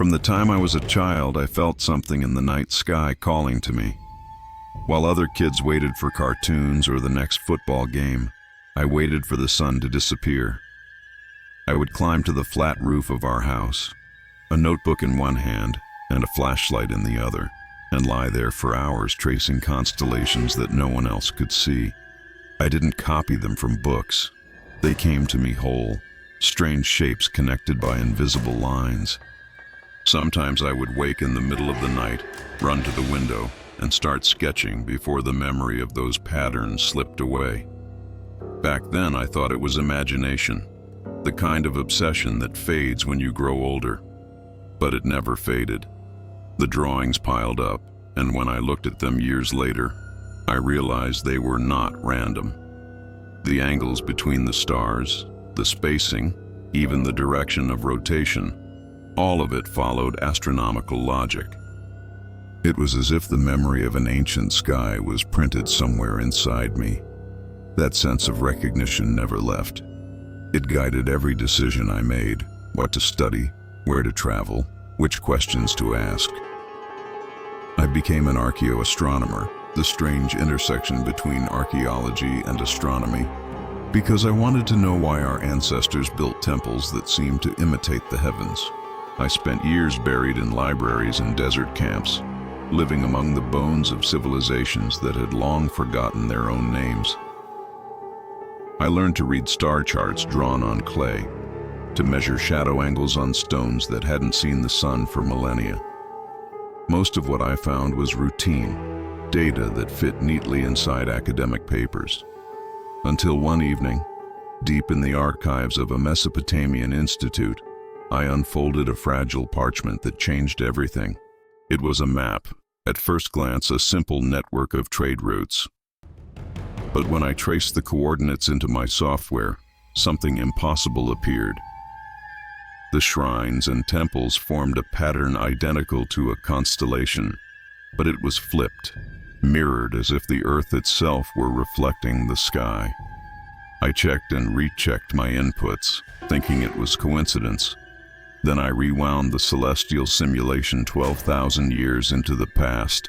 From the time I was a child, I felt something in the night sky calling to me. While other kids waited for cartoons or the next football game, I waited for the sun to disappear. I would climb to the flat roof of our house, a notebook in one hand and a flashlight in the other, and lie there for hours tracing constellations that no one else could see. I didn't copy them from books. They came to me whole, strange shapes connected by invisible lines. Sometimes I would wake in the middle of the night, run to the window, and start sketching before the memory of those patterns slipped away. Back then, I thought it was imagination, the kind of obsession that fades when you grow older. But it never faded. The drawings piled up, and when I looked at them years later, I realized they were not random. The angles between the stars, the spacing, even the direction of rotation, all of it followed astronomical logic. It was as if the memory of an ancient sky was printed somewhere inside me. That sense of recognition never left. It guided every decision I made: what to study, where to travel, which questions to ask. I became an archaeoastronomer, the strange intersection between archaeology and astronomy, because I wanted to know why our ancestors built temples that seemed to imitate the heavens. I spent years buried in libraries and desert camps, living among the bones of civilizations that had long forgotten their own names. I learned to read star charts drawn on clay, to measure shadow angles on stones that hadn't seen the sun for millennia. Most of what I found was routine, data that fit neatly inside academic papers. Until one evening, deep in the archives of a Mesopotamian institute, I unfolded a fragile parchment that changed everything. It was a map, at first glance a simple network of trade routes. But when I traced the coordinates into my software, something impossible appeared. The shrines and temples formed a pattern identical to a constellation, but it was flipped, mirrored as if the earth itself were reflecting the sky. I checked and rechecked my inputs, thinking it was coincidence. Then I rewound the celestial simulation 12,000 years into the past.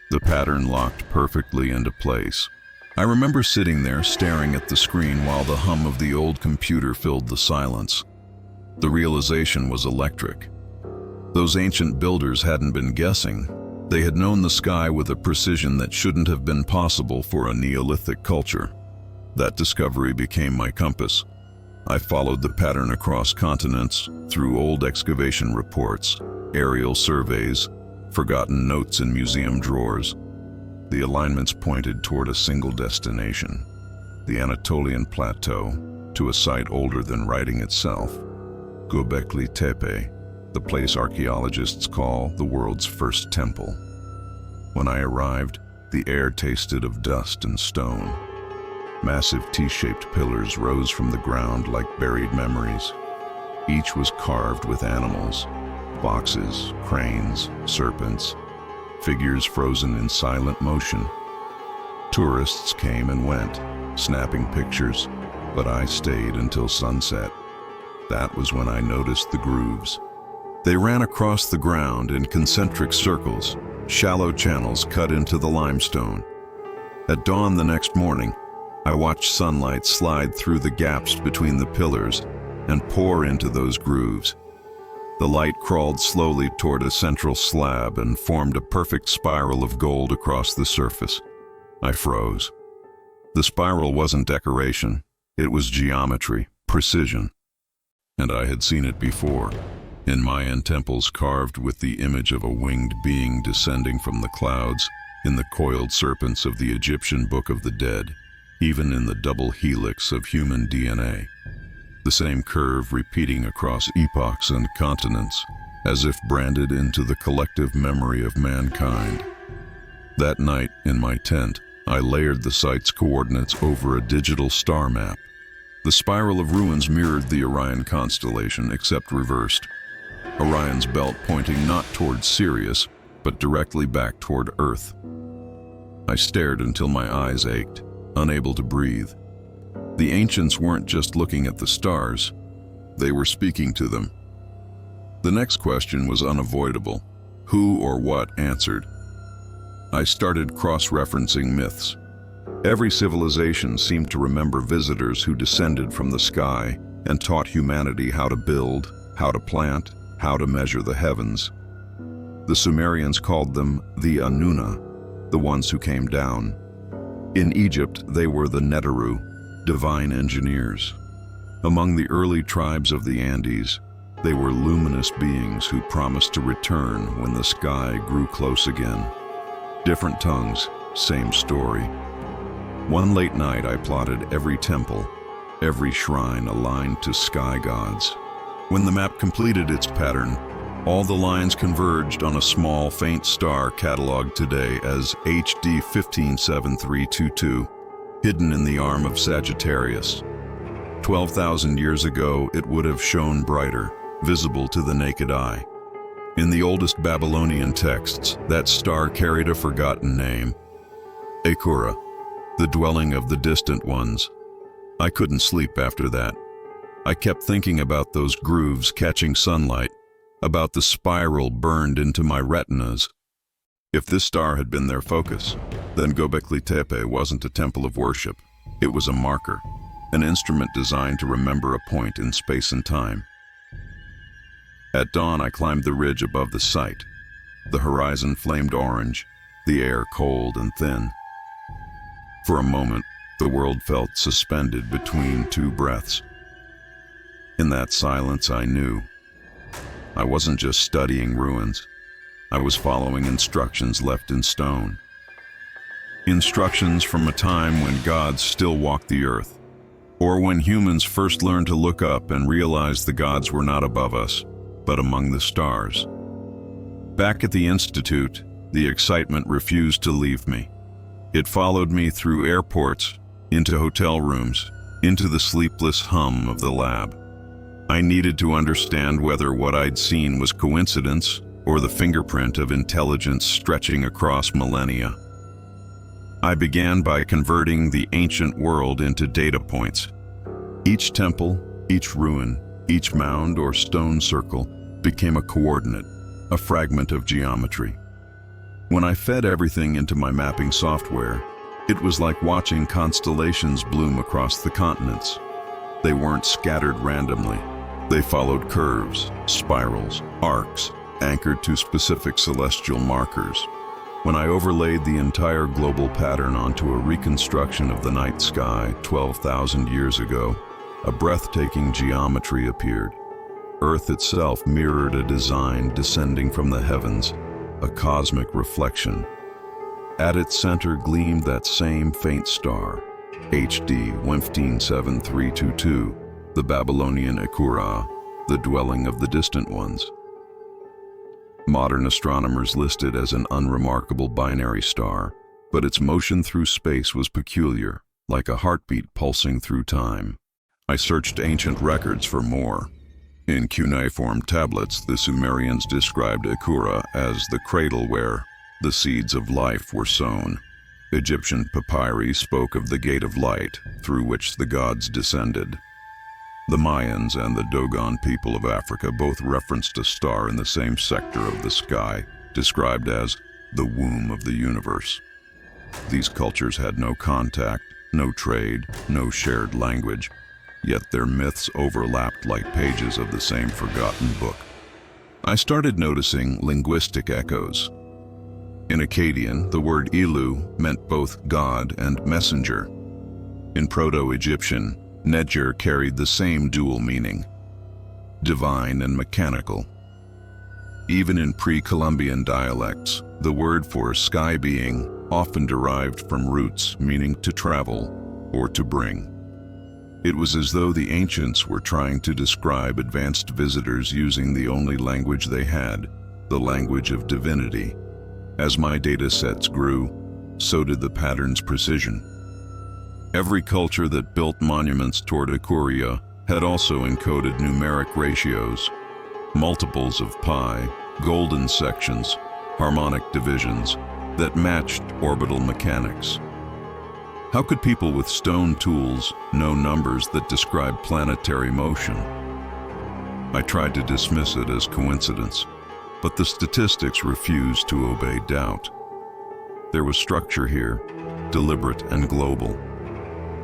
The pattern locked perfectly into place. I remember sitting there staring at the screen while the hum of the old computer filled the silence. The realization was electric. Those ancient builders hadn't been guessing. They had known the sky with a precision that shouldn't have been possible for a Neolithic culture. That discovery became my compass. I followed the pattern across continents, through old excavation reports, aerial surveys, forgotten notes in museum drawers. The alignments pointed toward a single destination, the Anatolian Plateau, to a site older than writing itself, Göbekli Tepe, the place archaeologists call the world's first temple. When I arrived, the air tasted of dust and stone. Massive T-shaped pillars rose from the ground like buried memories. Each was carved with animals, foxes, cranes, serpents, figures frozen in silent motion. Tourists came and went, snapping pictures, but I stayed until sunset. That was when I noticed the grooves. They ran across the ground in concentric circles, shallow channels cut into the limestone. At dawn the next morning, I watched sunlight slide through the gaps between the pillars and pour into those grooves. The light crawled slowly toward a central slab and formed a perfect spiral of gold across the surface. I froze. The spiral wasn't decoration, it was geometry, precision. And I had seen it before, in Mayan temples carved with the image of a winged being descending from the clouds, in the coiled serpents of the Egyptian Book of the Dead, even in the double helix of human DNA. The same curve repeating across epochs and continents, as if branded into the collective memory of mankind. That night, in my tent, I layered the site's coordinates over a digital star map. The spiral of ruins mirrored the Orion constellation, except reversed. Orion's belt pointing not toward Sirius, but directly back toward Earth. I stared until my eyes ached, unable to breathe. The ancients weren't just looking at the stars, they were speaking to them. The next question was unavoidable. Who or what answered? I started cross-referencing myths. Every civilization seemed to remember visitors who descended from the sky and taught humanity how to build, how to plant, how to measure the heavens. The Sumerians called them the Anuna, the ones who came down. In Egypt, they were the Neteru, divine engineers. Among the early tribes of the Andes, they were luminous beings who promised to return when the sky grew close again. Different tongues, same story. One late night I plotted every temple, every shrine aligned to sky gods. When the map completed its pattern, all the lines converged on a small, faint star catalogued today as HD 157322, hidden in the arm of Sagittarius. 12,000 years ago, it would have shone brighter, visible to the naked eye. In the oldest Babylonian texts, that star carried a forgotten name, Akura, the dwelling of the distant ones. I couldn't sleep after that. I kept thinking about those grooves catching sunlight, about the spiral burned into my retinas. If this star had been their focus, then Göbekli Tepe wasn't a temple of worship. It was a marker, an instrument designed to remember a point in space and time. At dawn, I climbed the ridge above the site. The horizon flamed orange, the air cold and thin. For a moment, the world felt suspended between two breaths. In that silence, I knew I wasn't just studying ruins. I was following instructions left in stone. Instructions from a time when gods still walked the earth, or when humans first learned to look up and realize the gods were not above us, but among the stars. Back at the Institute, the excitement refused to leave me. It followed me through airports, into hotel rooms, into the sleepless hum of the lab. I needed to understand whether what I'd seen was coincidence or the fingerprint of intelligence stretching across millennia. I began by converting the ancient world into data points. Each temple, each ruin, each mound or stone circle became a coordinate, a fragment of geometry. When I fed everything into my mapping software, it was like watching constellations bloom across the continents. They weren't scattered randomly. They followed curves, spirals, arcs, anchored to specific celestial markers. When I overlaid the entire global pattern onto a reconstruction of the night sky 12,000 years ago, a breathtaking geometry appeared. Earth itself mirrored a design descending from the heavens, a cosmic reflection. At its center gleamed that same faint star, HD 157322, the Babylonian Akura, the dwelling of the distant ones. Modern astronomers list it as an unremarkable binary star, but its motion through space was peculiar, like a heartbeat pulsing through time. I searched ancient records for more. In cuneiform tablets, the Sumerians described Akura as the cradle where the seeds of life were sown. Egyptian papyri spoke of the gate of light through which the gods descended. The Mayans and the Dogon people of Africa both referenced a star in the same sector of the sky, described as the womb of the universe. These cultures had no contact, no trade, no shared language, yet their myths overlapped like pages of the same forgotten book. I started noticing linguistic echoes. In Akkadian, the word Ilu meant both god and messenger. In Proto-Egyptian, Nedjer carried the same dual meaning, divine and mechanical. Even in pre-Columbian dialects, the word for sky being often derived from roots meaning to travel or to bring. It was as though the ancients were trying to describe advanced visitors using the only language they had, the language of divinity. As my data sets grew, so did the pattern's precision. Every culture that built monuments toward Akuria had also encoded numeric ratios, multiples of pi, golden sections, harmonic divisions that matched orbital mechanics. How could people with stone tools know numbers that describe planetary motion? I tried to dismiss it as coincidence, but the statistics refused to obey doubt. There was structure here, deliberate and global.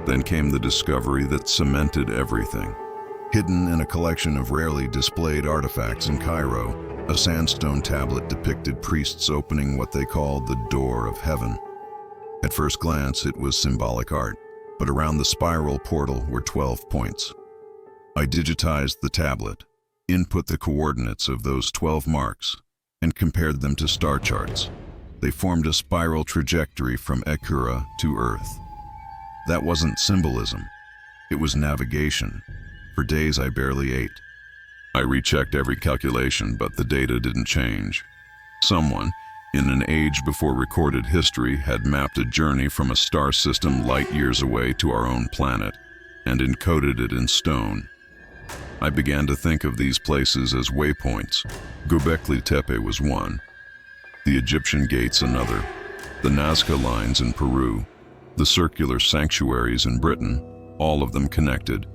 Then came the discovery that cemented everything. Hidden in a collection of rarely displayed artifacts in Cairo, a sandstone tablet depicted priests opening what they called the door of heaven. At first glance, it was symbolic art, but around the spiral portal were 12 points. I digitized the tablet, input the coordinates of those 12 marks, and compared them to star charts. They formed a spiral trajectory from Ekura to Earth. That wasn't symbolism. It was navigation. For days I barely ate. I rechecked every calculation, but the data didn't change. Someone, in an age before recorded history, had mapped a journey from a star system light years away to our own planet and encoded it in stone. I began to think of these places as waypoints. Göbekli Tepe was one, the Egyptian gates another, the Nazca lines in Peru, the circular sanctuaries in Britain, all of them connected,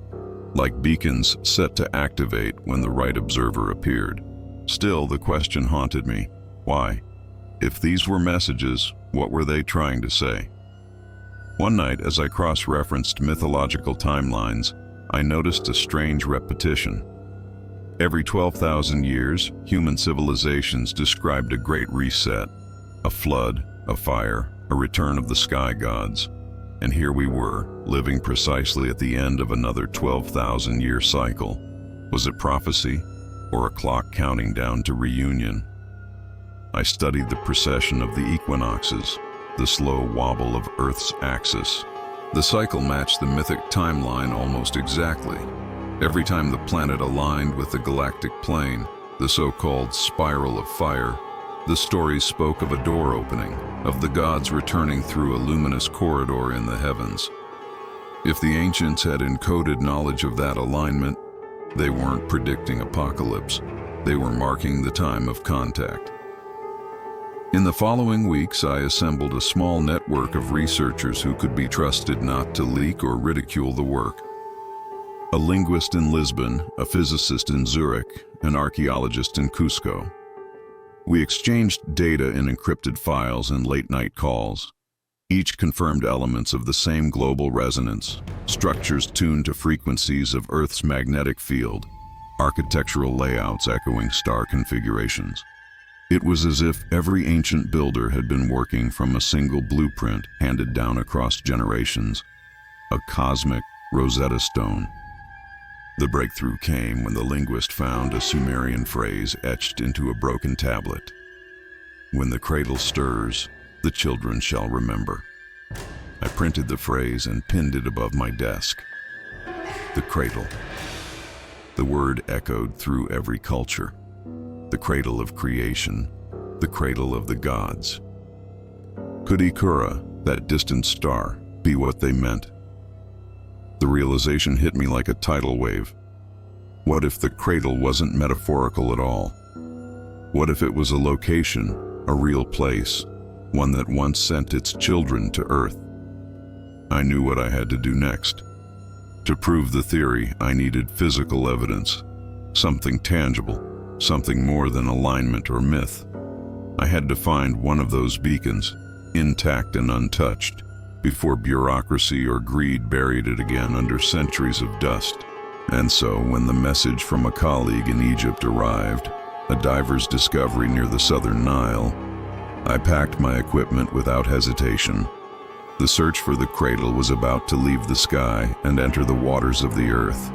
like beacons set to activate when the right observer appeared. Still, the question haunted me. Why? If these were messages, what were they trying to say? One night, as I cross-referenced mythological timelines, I noticed a strange repetition. Every 12,000 years, human civilizations described a great reset, a flood, a fire, a return of the sky gods. And here we were, living precisely at the end of another 12,000-year cycle. Was it prophecy, or a clock counting down to reunion? I studied the precession of the equinoxes, the slow wobble of Earth's axis. The cycle matched the mythic timeline almost exactly. Every time the planet aligned with the galactic plane, the so-called spiral of fire, the stories spoke of a door opening, of the gods returning through a luminous corridor in the heavens. If the ancients had encoded knowledge of that alignment, they weren't predicting apocalypse. They were marking the time of contact. In the following weeks, I assembled a small network of researchers who could be trusted not to leak or ridicule the work. A linguist in Lisbon, a physicist in Zurich, an archaeologist in Cusco. We exchanged data in encrypted files and late-night calls. Each confirmed elements of the same global resonance, structures tuned to frequencies of Earth's magnetic field, architectural layouts echoing star configurations. It was as if every ancient builder had been working from a single blueprint handed down across generations, a cosmic Rosetta Stone. The breakthrough came when the linguist found a Sumerian phrase etched into a broken tablet. "When the cradle stirs, the children shall remember." I printed the phrase and pinned it above my desk. The cradle. The word echoed through every culture. The cradle of creation, the cradle of the gods. Could Ekura, that distant star, be what they meant? The realization hit me like a tidal wave. What if the cradle wasn't metaphorical at all? What if it was a location, a real place, one that once sent its children to Earth? I knew what I had to do next. To prove the theory, I needed physical evidence, something tangible, something more than alignment or myth. I had to find one of those beacons, intact and untouched, before bureaucracy or greed buried it again under centuries of dust. And so, when the message from a colleague in Egypt arrived, a diver's discovery near the southern Nile, I packed my equipment without hesitation. The search for the cradle was about to leave the sky and enter the waters of the earth.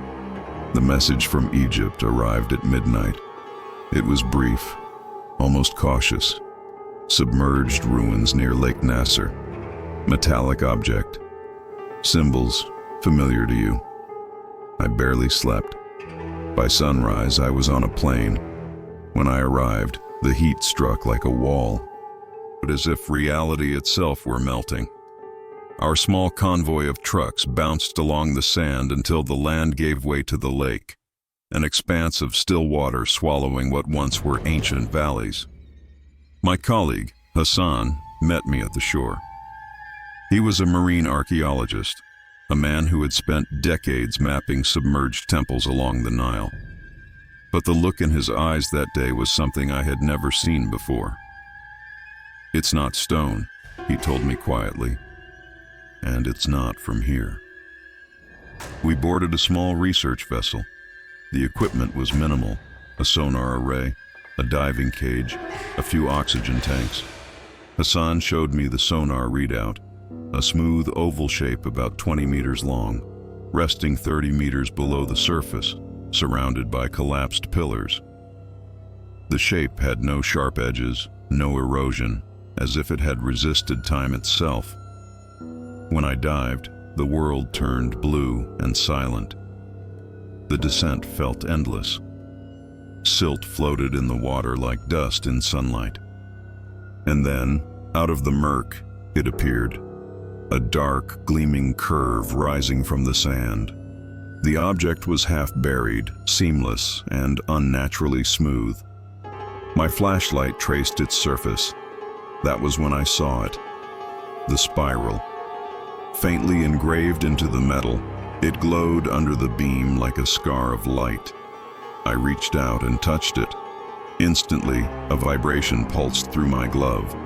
The message from Egypt arrived at midnight. It was brief, almost cautious. Submerged ruins near Lake Nasser. Metallic object. Symbols familiar to you. I barely slept. By sunrise, I was on a plane. When I arrived, the heat struck like a wall, but as if reality itself were melting. Our small convoy of trucks bounced along the sand until the land gave way to the lake, an expanse of still water swallowing what once were ancient valleys. My colleague, Hassan, met me at the shore. He was a marine archaeologist, a man who had spent decades mapping submerged temples along the Nile. but the look in his eyes that day was something I had never seen before. "It's not stone," he told me quietly, "and it's not from here." We boarded a small research vessel. The equipment was minimal: a sonar array, a diving cage, a few oxygen tanks. Hassan showed me the sonar readout, a smooth oval shape about 20 meters long, resting 30 meters below the surface, surrounded by collapsed pillars. The shape had no sharp edges, no erosion, as if it had resisted time itself. When I dived, the world turned blue and silent. The descent felt endless. Silt floated in the water like dust in sunlight. And then, out of the murk, it appeared, a dark, gleaming curve rising from the sand. The object was half buried, seamless, and unnaturally smooth. My flashlight traced its surface. That was when I saw it. The spiral. Faintly engraved into the metal, it glowed under the beam like a scar of light. I reached out and touched it. Instantly, a vibration pulsed through my glove,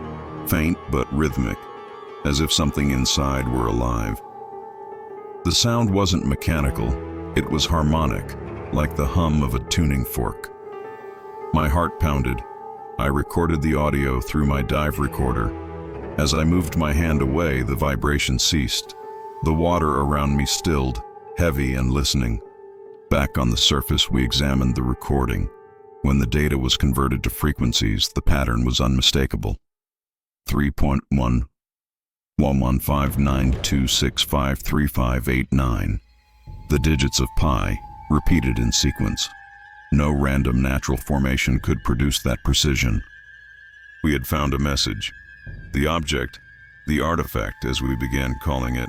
faint but rhythmic, as if something inside were alive. The sound wasn't mechanical, it was harmonic, like the hum of a tuning fork. My heart pounded. I recorded the audio through my dive recorder. As I moved my hand away, the vibration ceased. The water around me stilled, heavy and listening. Back on the surface, we examined the recording. When the data was converted to frequencies, the pattern was unmistakable. 3.1115926535589. The digits of pi, repeated in sequence. No random natural formation could produce that precision. We had found a message. The object, the artifact as we began calling it,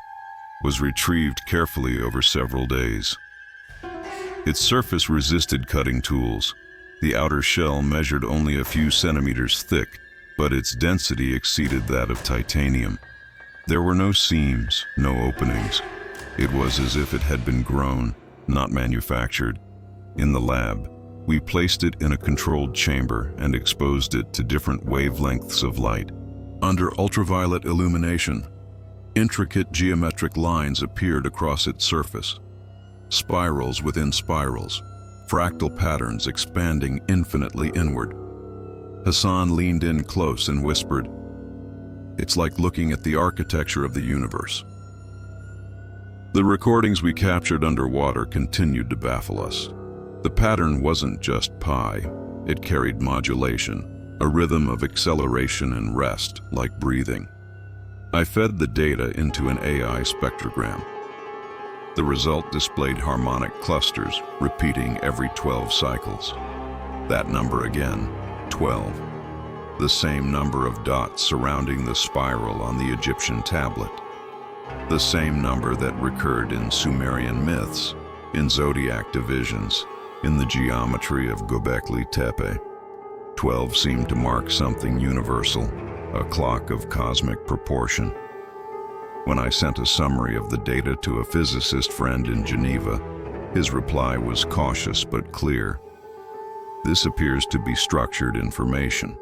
was retrieved carefully over several days. Its surface resisted cutting tools. The outer shell measured only a few centimeters thick, but its density exceeded that of titanium. There were no seams, no openings. It was as if it had been grown, not manufactured. In the lab, we placed it in a controlled chamber and exposed it to different wavelengths of light. Under ultraviolet illumination, intricate geometric lines appeared across its surface. Spirals within spirals, fractal patterns expanding infinitely inward. Hassan leaned in close and whispered, "It's like looking at the architecture of the universe." The recordings we captured underwater continued to baffle us. The pattern wasn't just pi, it carried modulation, a rhythm of acceleration and rest, like breathing. I fed the data into an AI spectrogram. The result displayed harmonic clusters, repeating every 12 cycles. That number again, 12. The same number of dots surrounding the spiral on the Egyptian tablet. The same number that recurred in Sumerian myths, in zodiac divisions, in the geometry of Göbekli Tepe. 12 seemed to mark something universal, a clock of cosmic proportion. When I sent a summary of the data to a physicist friend in Geneva, his reply was cautious but clear. "This appears to be structured information.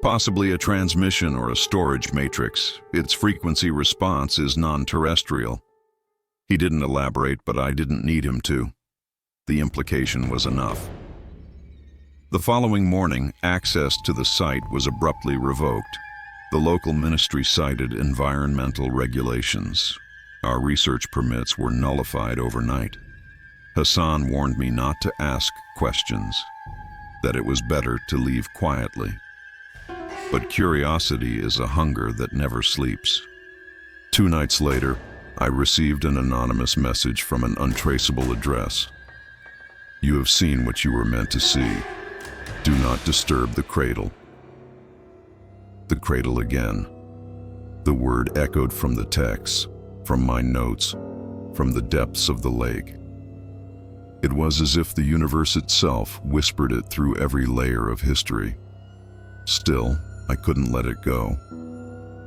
Possibly a transmission or a storage matrix. Its frequency response is non-terrestrial." He didn't elaborate, but I didn't need him to. The implication was enough. The following morning, access to the site was abruptly revoked. The local ministry cited environmental regulations. Our research permits were nullified overnight. Hassan warned me not to ask questions, that it was better to leave quietly. But curiosity is a hunger that never sleeps. 2 nights later, I received an anonymous message from an untraceable address. "You have seen what you were meant to see. Do not disturb the cradle." The cradle again. The word echoed from the text, from my notes, from the depths of the lake. It was as if the universe itself whispered it through every layer of history. Still, I couldn't let it go.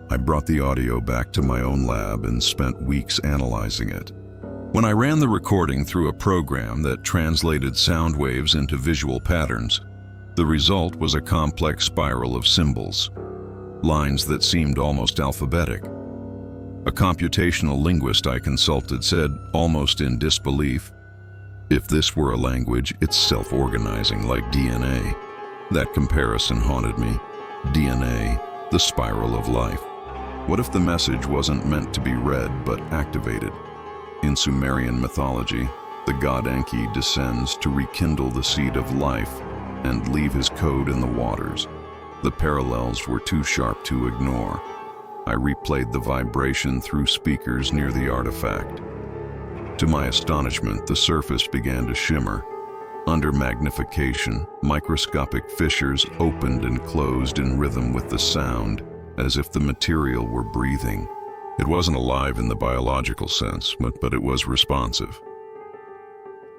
I brought the audio back to my own lab and spent weeks analyzing it. When I ran the recording through a program that translated sound waves into visual patterns, the result was a complex spiral of symbols, lines that seemed almost alphabetic. A computational linguist I consulted said, almost in disbelief, "If this were a language, it's self-organizing like DNA." That comparison haunted me. DNA, the spiral of life. What if the message wasn't meant to be read but activated? In Sumerian mythology, the god Enki descends to rekindle the seed of life and leave his code in the waters. The parallels were too sharp to ignore. I replayed the vibration through speakers near the artifact. To my astonishment, the surface began to shimmer. Under magnification, microscopic fissures opened and closed in rhythm with the sound, as if the material were breathing. It wasn't alive in the biological sense, but it was responsive.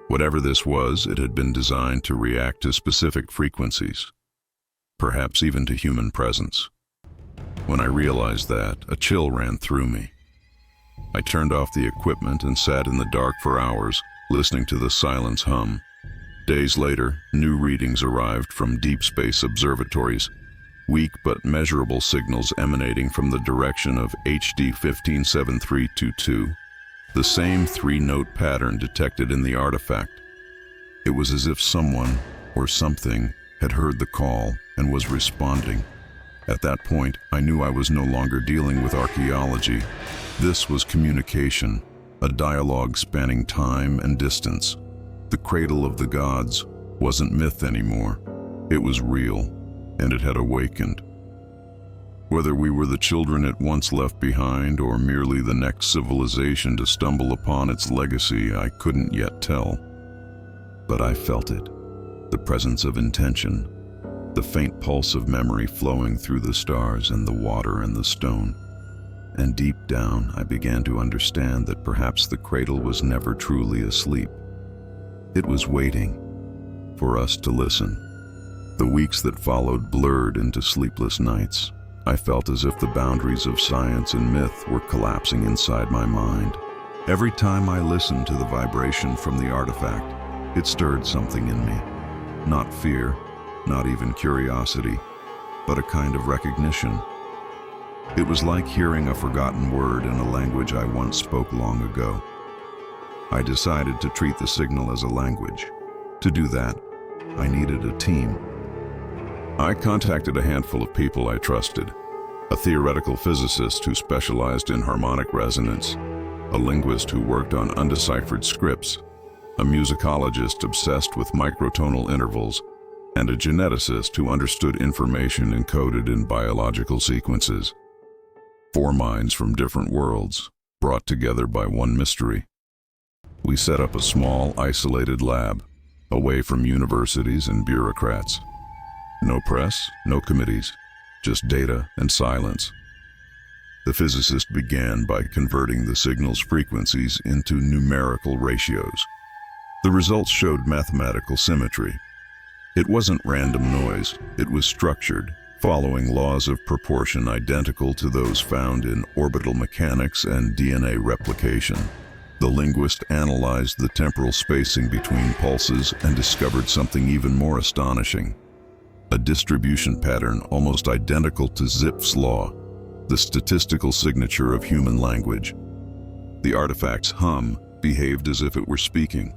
Whatever this was, it had been designed to react to specific frequencies, perhaps even to human presence. When I realized that, a chill ran through me. I turned off the equipment and sat in the dark for hours, listening to the silence hum. Days later, new readings arrived from deep space observatories, weak but measurable signals emanating from the direction of HD 157322, the same three-note pattern detected in the artifact. It was as if someone, or something, had heard the call and was responding. At that point, I knew I was no longer dealing with archaeology. This was communication, a dialogue spanning time and distance. The cradle of the gods wasn't myth anymore. It was real, and it had awakened. Whether we were the children it once left behind or merely the next civilization to stumble upon its legacy, I couldn't yet tell. But I felt it, the presence of intention, the faint pulse of memory flowing through the stars and the water and the stone. And deep down, I began to understand that perhaps the cradle was never truly asleep. It was waiting for us to listen. The weeks that followed blurred into sleepless nights. I felt as if the boundaries of science and myth were collapsing inside my mind. Every time I listened to the vibration from the artifact, it stirred something in me. Not fear, not even curiosity, but a kind of recognition. It was like hearing a forgotten word in a language I once spoke long ago. I decided to treat the signal as a language. To do that, I needed a team. I contacted a handful of people I trusted: a theoretical physicist who specialized in harmonic resonance, a linguist who worked on undeciphered scripts, a musicologist obsessed with microtonal intervals, and a geneticist who understood information encoded in biological sequences. 4 minds from different worlds, brought together by one mystery. We set up a small, isolated lab, away from universities and bureaucrats. No press, no committees, just data and silence. The physicist began by converting the signal's frequencies into numerical ratios. The results showed mathematical symmetry. It wasn't random noise, it was structured, following laws of proportion identical to those found in orbital mechanics and DNA replication. The linguist analyzed the temporal spacing between pulses and discovered something even more astonishing: a distribution pattern almost identical to Zipf's law, the statistical signature of human language. The artifact's hum behaved as if it were speaking.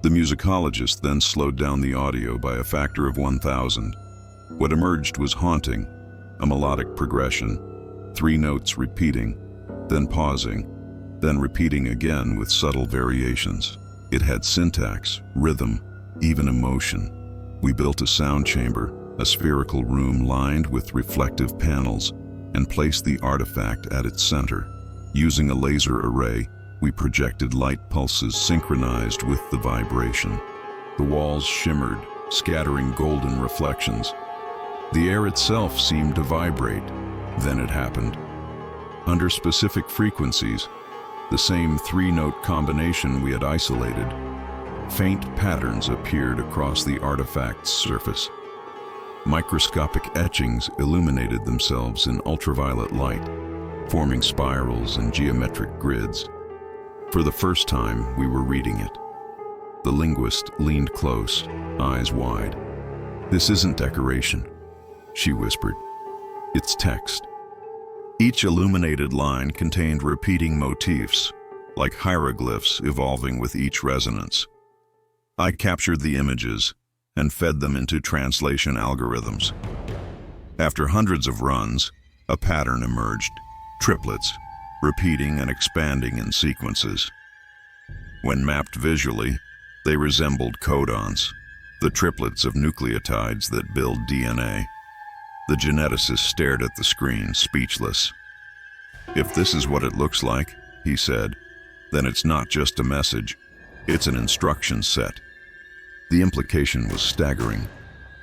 The musicologist then slowed down the audio by a factor of 1,000. What emerged was haunting: a melodic progression, 3 notes repeating, then pausing, then repeating again with subtle variations. It had syntax, rhythm, even emotion. We built a sound chamber, a spherical room lined with reflective panels, and placed the artifact at its center. Using a laser array, we projected light pulses synchronized with the vibration. The walls shimmered, scattering golden reflections. The air itself seemed to vibrate. Then it happened. Under specific frequencies, the same 3-note combination we had isolated, faint patterns appeared across the artifact's surface. Microscopic etchings illuminated themselves in ultraviolet light, forming spirals and geometric grids. For the first time, we were reading it. The linguist leaned close, eyes wide. "This isn't decoration," she whispered. "It's text." Each illuminated line contained repeating motifs, like hieroglyphs evolving with each resonance. I captured the images and fed them into translation algorithms. After hundreds of runs, a pattern emerged, triplets, repeating and expanding in sequences. When mapped visually, they resembled codons, the triplets of nucleotides that build DNA. The geneticist stared at the screen, speechless. "If this is what it looks like," he said, "then it's not just a message, it's an instruction set." The implication was staggering.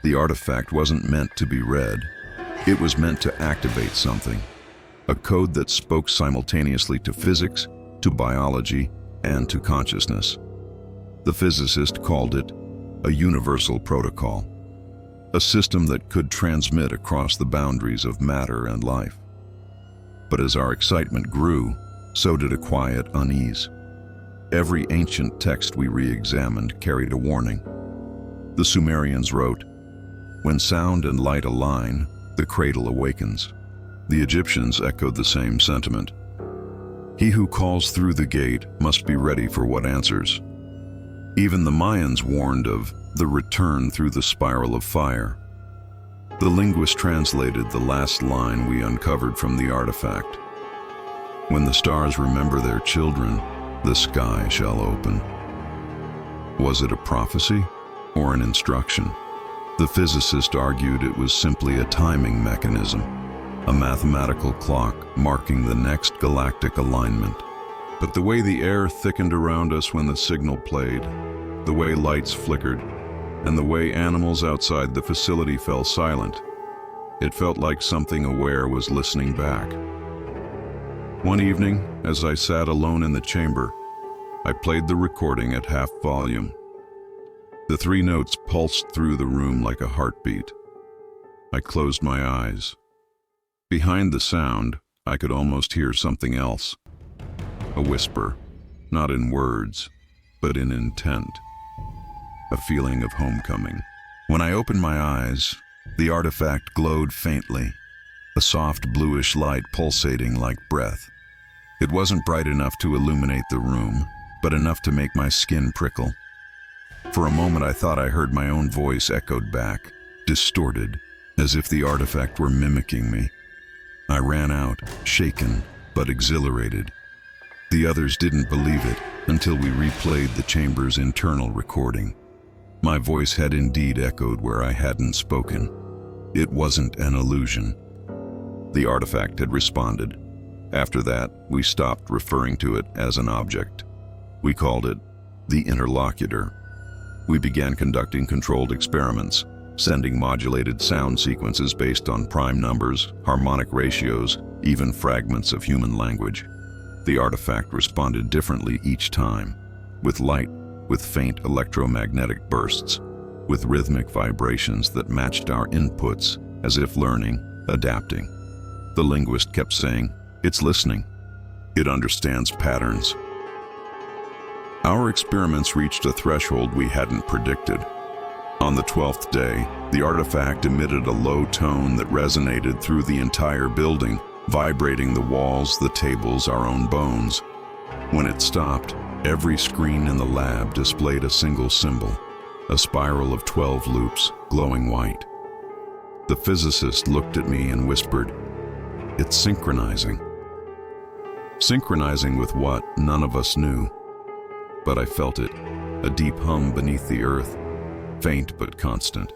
The artifact wasn't meant to be read. It was meant to activate something, a code that spoke simultaneously to physics, to biology, and to consciousness. The physicist called it a universal protocol, a system that could transmit across the boundaries of matter and life. But as our excitement grew, so did a quiet unease. Every ancient text we re-examined carried a warning. The Sumerians wrote, "When sound and light align, the cradle awakens." The Egyptians echoed the same sentiment. "He who calls through the gate must be ready for what answers." Even the Mayans warned of the return through the spiral of fire. The linguist translated the last line we uncovered from the artifact. "When the stars remember their children, the sky shall open." Was it a prophecy or an instruction? The physicist argued it was simply a timing mechanism, a mathematical clock marking the next galactic alignment. But the way the air thickened around us when the signal played, the way lights flickered, and the way animals outside the facility fell silent, it felt like something aware was listening back. One evening, as I sat alone in the chamber, I played the recording at half volume. The 3 notes pulsed through the room like a heartbeat. I closed my eyes. Behind the sound, I could almost hear something else. A whisper, not in words, but in intent. A feeling of homecoming. When I opened my eyes, the artifact glowed faintly, a soft bluish light pulsating like breath. It wasn't bright enough to illuminate the room, but enough to make my skin prickle. For a moment I thought I heard my own voice echoed back, distorted, as if the artifact were mimicking me. I ran out, shaken but exhilarated. The others didn't believe it until we replayed the chamber's internal recording. My voice had indeed echoed where I hadn't spoken. It wasn't an illusion. The artifact had responded. After that, we stopped referring to it as an object. We called it the interlocutor. We began conducting controlled experiments, sending modulated sound sequences based on prime numbers, harmonic ratios, even fragments of human language. The artifact responded differently each time, with light, with faint electromagnetic bursts, with rhythmic vibrations that matched our inputs, as if learning, adapting. The linguist kept saying, "It's listening. It understands patterns." Our experiments reached a threshold we hadn't predicted. On the 12th day, the artifact emitted a low tone that resonated through the entire building, vibrating the walls, the tables, our own bones. When it stopped, every screen in the lab displayed a single symbol, a spiral of 12 loops, glowing white. The physicist looked at me and whispered, "It's synchronizing." Synchronizing with what, none of us knew. But I felt it, a deep hum beneath the earth, faint but constant.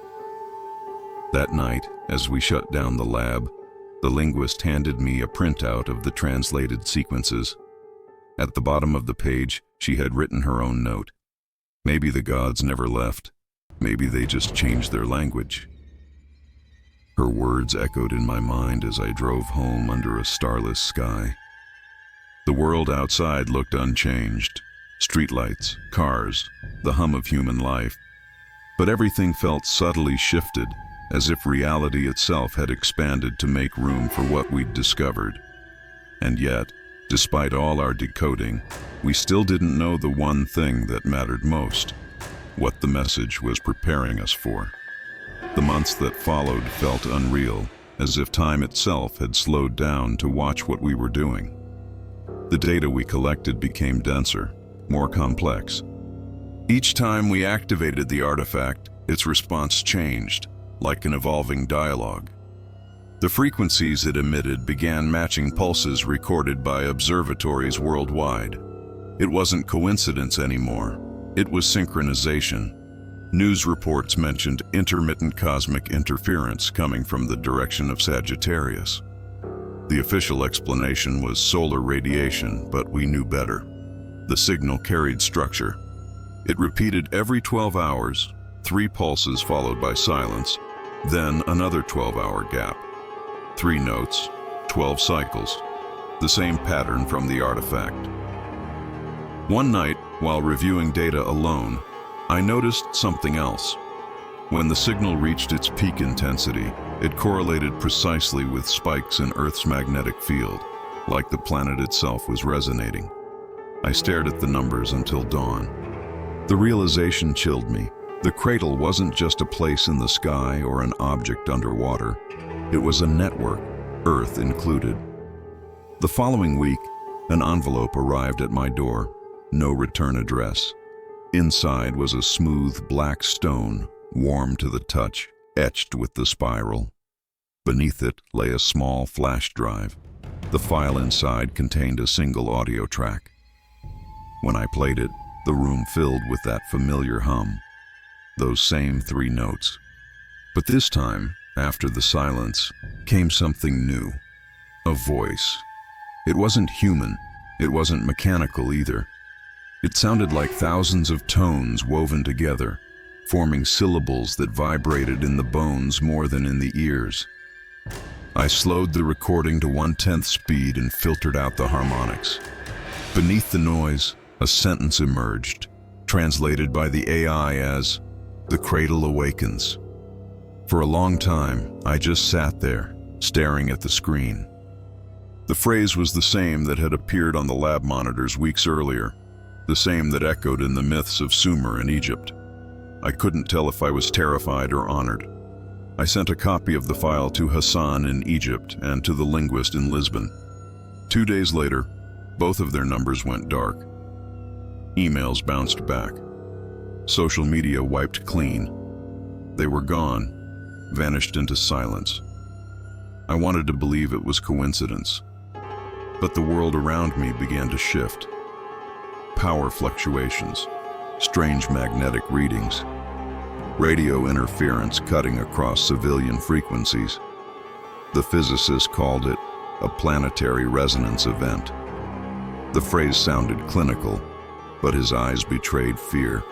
That night, as we shut down the lab, the linguist handed me a printout of the translated sequences. At the bottom of the page, she had written her own note. Maybe the gods never left. Maybe they just changed their language. Her words echoed in my mind as I drove home under a starless sky. The world outside looked unchanged. Streetlights, cars, the hum of human life. But everything felt subtly shifted, as if reality itself had expanded to make room for what we'd discovered. And yet, Despite all our decoding, we still didn't know the one thing that mattered most, what the message was preparing us for. The months that followed felt unreal, as if time itself had slowed down to watch what we were doing. The data we collected became denser, more complex. Each time we activated the artifact, its response changed, like an evolving dialogue. The frequencies it emitted began matching pulses recorded by observatories worldwide. It wasn't coincidence anymore. It was synchronization. News reports mentioned intermittent cosmic interference coming from the direction of Sagittarius. The official explanation was solar radiation, but we knew better. The signal carried structure. It repeated every 12 hours, 3 pulses followed by silence, then another 12-hour gap. 3 notes, 12 cycles, the same pattern from the artifact. One night, while reviewing data alone, I noticed something else. When the signal reached its peak intensity, it correlated precisely with spikes in Earth's magnetic field, like the planet itself was resonating. I stared at the numbers until dawn. The realization chilled me. The Cradle wasn't just a place in the sky or an object underwater. It was a network, Earth included. The following week, an envelope arrived at my door, no return address. Inside was a smooth black stone, warm to the touch, etched with the spiral. Beneath it lay a small flash drive. The file inside contained a single audio track. When I played it, the room filled with that familiar hum, those same 3 notes. But this time, after the silence, came something new. A voice. It wasn't human. It wasn't mechanical either. It sounded like thousands of tones woven together, forming syllables that vibrated in the bones more than in the ears. I slowed the recording to 1/10 speed and filtered out the harmonics. Beneath the noise, a sentence emerged, translated by the AI as, "The Cradle awakens." For a long time, I just sat there, staring at the screen. The phrase was the same that had appeared on the lab monitors weeks earlier, the same that echoed in the myths of Sumer and Egypt. I couldn't tell if I was terrified or honored. I sent a copy of the file to Hassan in Egypt and to the linguist in Lisbon. 2 days later, both of their numbers went dark. Emails bounced back. Social media wiped clean. They were gone, vanished into silence. I wanted to believe it was coincidence, but the world around me began to shift. Power fluctuations, strange magnetic readings, radio interference cutting across civilian frequencies. The physicist called it a planetary resonance event. The phrase sounded clinical, but his eyes betrayed fear.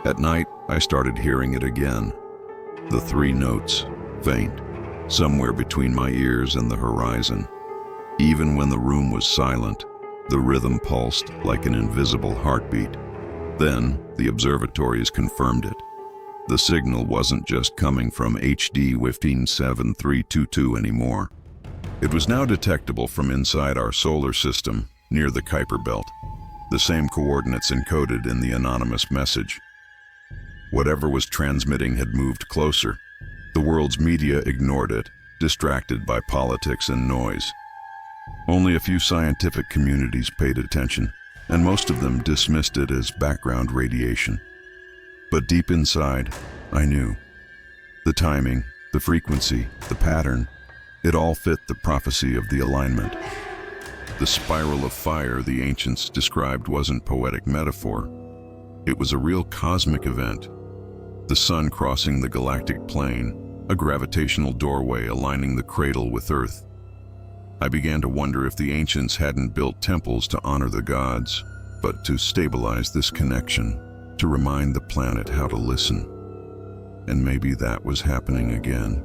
At night, I started hearing it again. The 3 notes, faint, somewhere between my ears and the horizon. Even when the room was silent, the rhythm pulsed like an invisible heartbeat. Then, the observatories confirmed it. The signal wasn't just coming from HD 15732 anymore. It was now detectable from inside our solar system, near the Kuiper Belt. The same coordinates encoded in the anonymous message. Whatever was transmitting had moved closer. The world's media ignored it, distracted by politics and noise. Only a few scientific communities paid attention, and most of them dismissed it as background radiation. But deep inside, I knew. The timing, the frequency, the pattern, it all fit the prophecy of the alignment. The spiral of fire the ancients described wasn't poetic metaphor. It was a real cosmic event. The sun crossing the galactic plane, a gravitational doorway aligning the Cradle with Earth. I began to wonder if the ancients hadn't built temples to honor the gods, but to stabilize this connection, to remind the planet how to listen. And maybe that was happening again.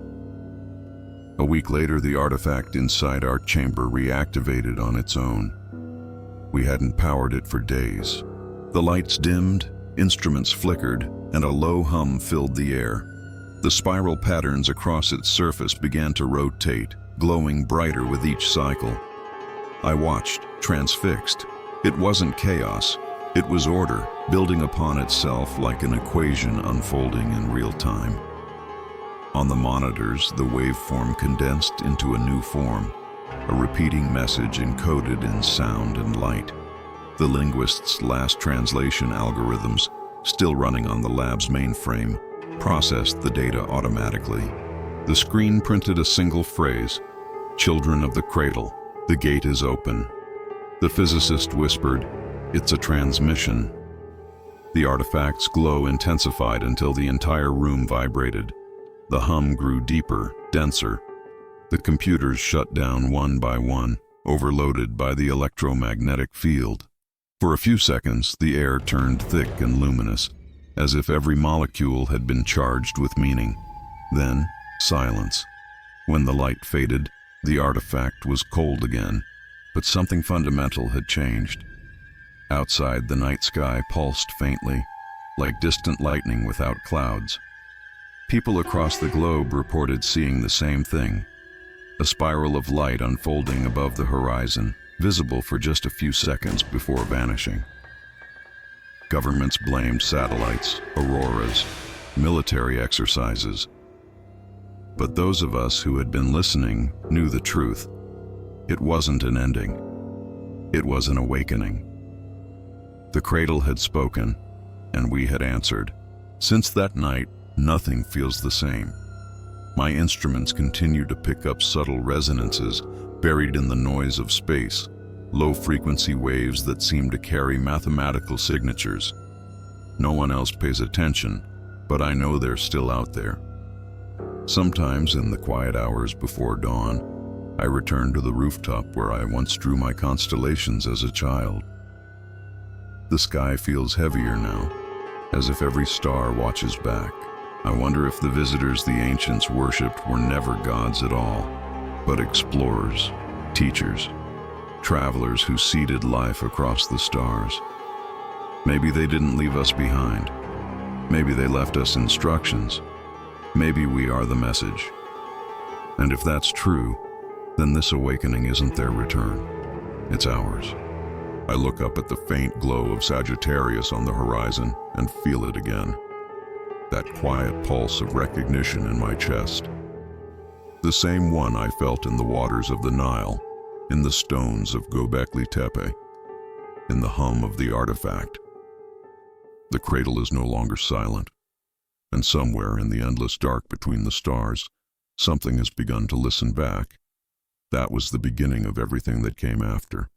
A week later, the artifact inside our chamber reactivated on its own. We hadn't powered it for days. The lights dimmed, instruments flickered, and a low hum filled the air. The spiral patterns across its surface began to rotate, glowing brighter with each cycle. I watched, transfixed. It wasn't chaos. It was order, building upon itself like an equation unfolding in real time. On the monitors, the waveform condensed into a new form, a repeating message encoded in sound and light. The linguist's last translation algorithms, still running on the lab's mainframe, processed the data automatically. The screen printed a single phrase, "Children of the Cradle, the gate is open." The physicist whispered, "It's a transmission." The artifact's glow intensified until the entire room vibrated. The hum grew deeper, denser. The computers shut down one by one, overloaded by the electromagnetic field. For a few seconds, the air turned thick and luminous, as if every molecule had been charged with meaning. Then, silence. When the light faded, the artifact was cold again, but something fundamental had changed. Outside, the night sky pulsed faintly, like distant lightning without clouds. People across the globe reported seeing the same thing, a spiral of light unfolding above the horizon, visible for just a few seconds before vanishing. Governments blamed satellites, auroras, military exercises. But those of us who had been listening knew the truth. It wasn't an ending. It was an awakening. The Cradle had spoken, and we had answered. Since that night, nothing feels the same. My instruments continue to pick up subtle resonances buried in the noise of space, low-frequency waves that seem to carry mathematical signatures. No one else pays attention, but I know they're still out there. Sometimes, in the quiet hours before dawn, I return to the rooftop where I once drew my constellations as a child. The sky feels heavier now, as if every star watches back. I wonder if the visitors the ancients worshipped were never gods at all, but explorers, teachers, travelers who seeded life across the stars. Maybe they didn't leave us behind. Maybe they left us instructions. Maybe we are the message. And if that's true, then this awakening isn't their return. It's ours. I look up at the faint glow of Sagittarius on the horizon and feel it again. That quiet pulse of recognition in my chest. The same one I felt in the waters of the Nile, in the stones of Göbekli Tepe, in the hum of the artifact. The Cradle is no longer silent, and somewhere in the endless dark between the stars, something has begun to listen back. That was the beginning of everything that came after.